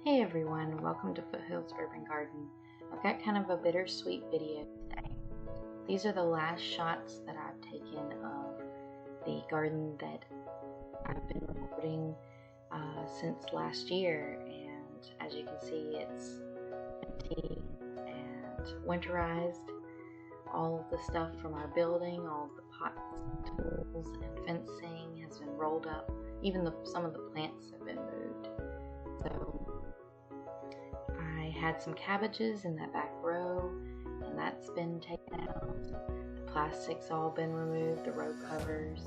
Hey everyone, welcome to Foothills Urban Garden. I've got kind of a bittersweet video today. These are the last shots that I've taken of the garden that I've been recording since last year, and as you can see, it's empty and winterized. All of the stuff from our building, all of the pots, tools, and fencing has been rolled up. Even some of the plants have been moved. So I had some cabbages in that back row, and that's been taken out. The plastic's all been removed, the row covers,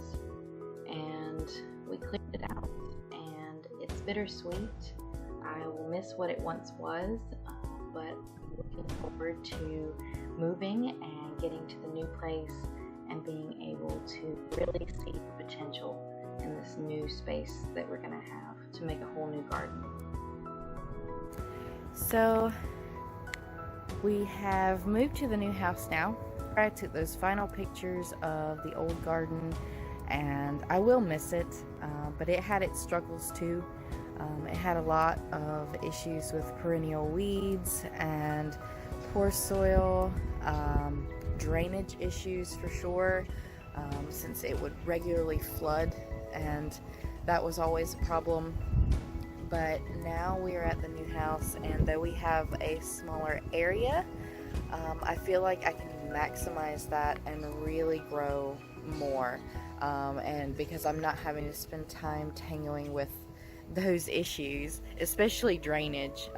and we cleaned it out. And it's bittersweet. I will miss what it once was, but I'm looking forward to moving and getting to the new place and being able to really see the potential in this new space that we're going to have to make a whole new garden. So we have moved to the new house now. I took those final pictures of the old garden, and I will miss it, but it had its struggles too. It had a lot of issues with perennial weeds and poor soil, drainage issues for sure, since it would regularly flood, and that was always a problem. But now we are at the new house, and though we have a smaller area, I feel like I can maximize that and really grow more, and because I'm not having to spend time tangling with those issues, especially drainage,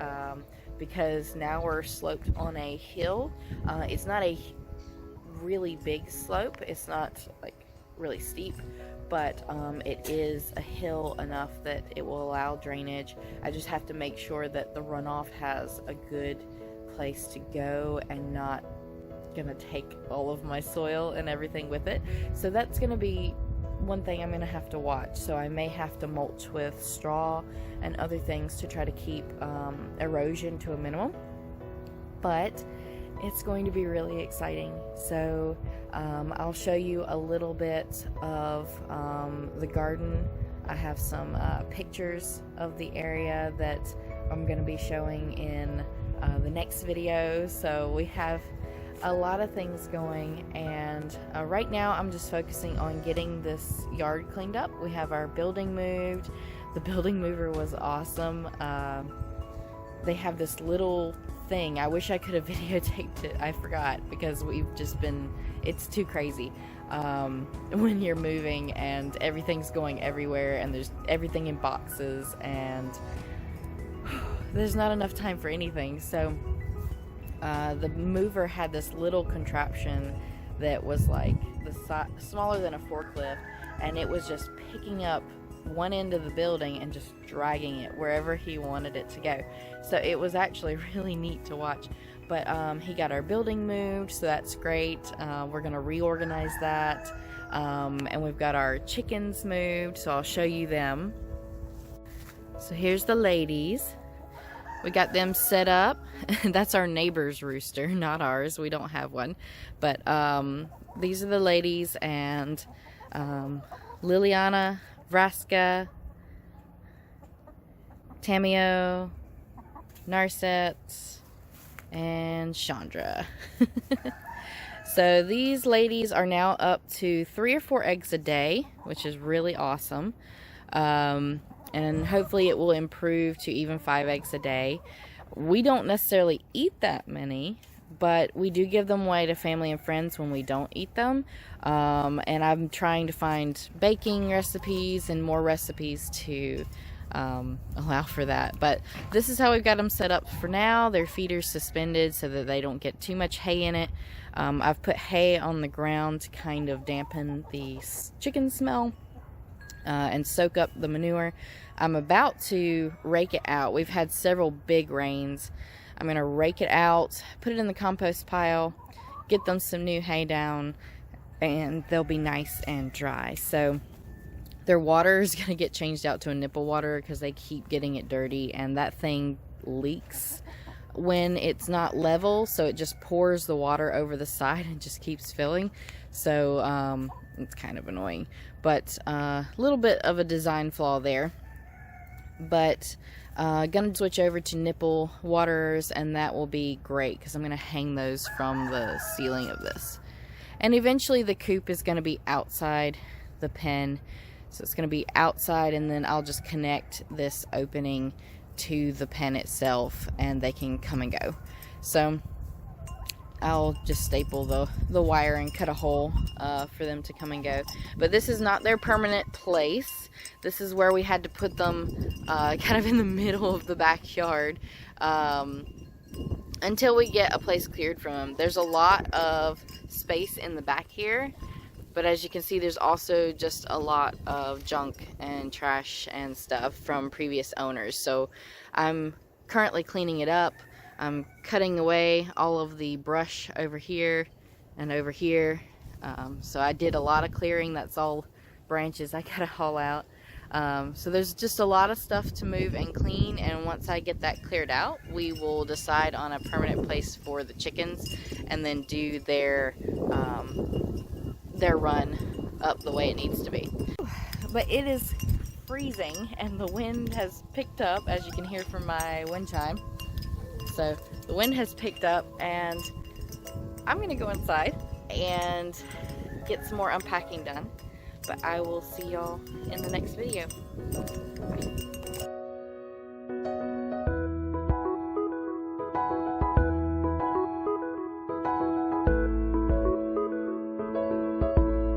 because now we're sloped on a hill. It's not a really big slope, it's not like really steep, but it is a hill enough that it will allow drainage. I just have to make sure that the runoff has a good place to go and not gonna take all of my soil and everything with it. So that's gonna be one thing I'm gonna have to watch. So I may have to mulch with straw and other things to try to keep erosion to a minimum, but it's going to be really exciting. So I'll show you a little bit of the garden. I have some pictures of the area that I'm going to be showing in the next video. So we have a lot of things going, and right now I'm just focusing on getting this yard cleaned up. We have our building moved. The building mover was awesome. They have this little thing. I wish I could have videotaped it. I forgot, because we've just been, it's too crazy when you're moving and everything's going everywhere and there's everything in boxes and there's not enough time for anything. So the mover had this little contraption that was like smaller than a forklift, and it was just picking up one end of the building and just dragging it wherever he wanted it to go. So it was actually really neat to watch. But he got our building moved, so that's great. We're gonna reorganize that, and we've got our chickens moved, so I'll show you them. So here's the ladies. We got them set up. That's our neighbor's rooster, not ours. We don't have one. But these are the ladies, and Liliana, Vraska, Tamio, Narset, and Chandra. So these ladies are now up to 3 or 4 eggs a day, which is really awesome. And hopefully it will improve to even 5 eggs a day. We don't necessarily eat that many, but we do give them away to family and friends when we don't eat them. And I'm trying to find baking recipes and more recipes to allow for that. But this is how we've got them set up for now. Their feeder's suspended so that they don't get too much hay in it. I've put hay on the ground to kind of dampen the chicken smell and soak up the manure. I'm about to rake it out. We've had several big rains. I'm going to rake it out, put it in the compost pile, get them some new hay down, and they'll be nice and dry. So their water is going to get changed out to a nipple water because they keep getting it dirty, and that thing leaks when it's not level, so it just pours the water over the side and just keeps filling. So it's kind of annoying, but a little bit of a design flaw there. But gonna switch over to nipple waterers, and that will be great because I'm gonna hang those from the ceiling of this. And eventually the coop is gonna be outside the pen, so it's gonna be outside, and then I'll just connect this opening to the pen itself and they can come and go. So I'll just staple the wire and cut a hole for them to come and go. But this is not their permanent place. This is where we had to put them kind of in the middle of the backyard until we get a place cleared from them. There's a lot of space in the back here, but as you can see, there's also just a lot of junk and trash and stuff from previous owners. So I'm currently cleaning it up. I'm cutting away all of the brush over here and over here. So I did a lot of clearing. That's all branches I gotta haul out. So there's just a lot of stuff to move and clean, and once I get that cleared out, we will decide on a permanent place for the chickens and then do their run up the way it needs to be. But it is freezing and the wind has picked up, as you can hear from my wind chime. So the wind has picked up, and I'm gonna go inside and get some more unpacking done. But I will see y'all in the next video. Bye.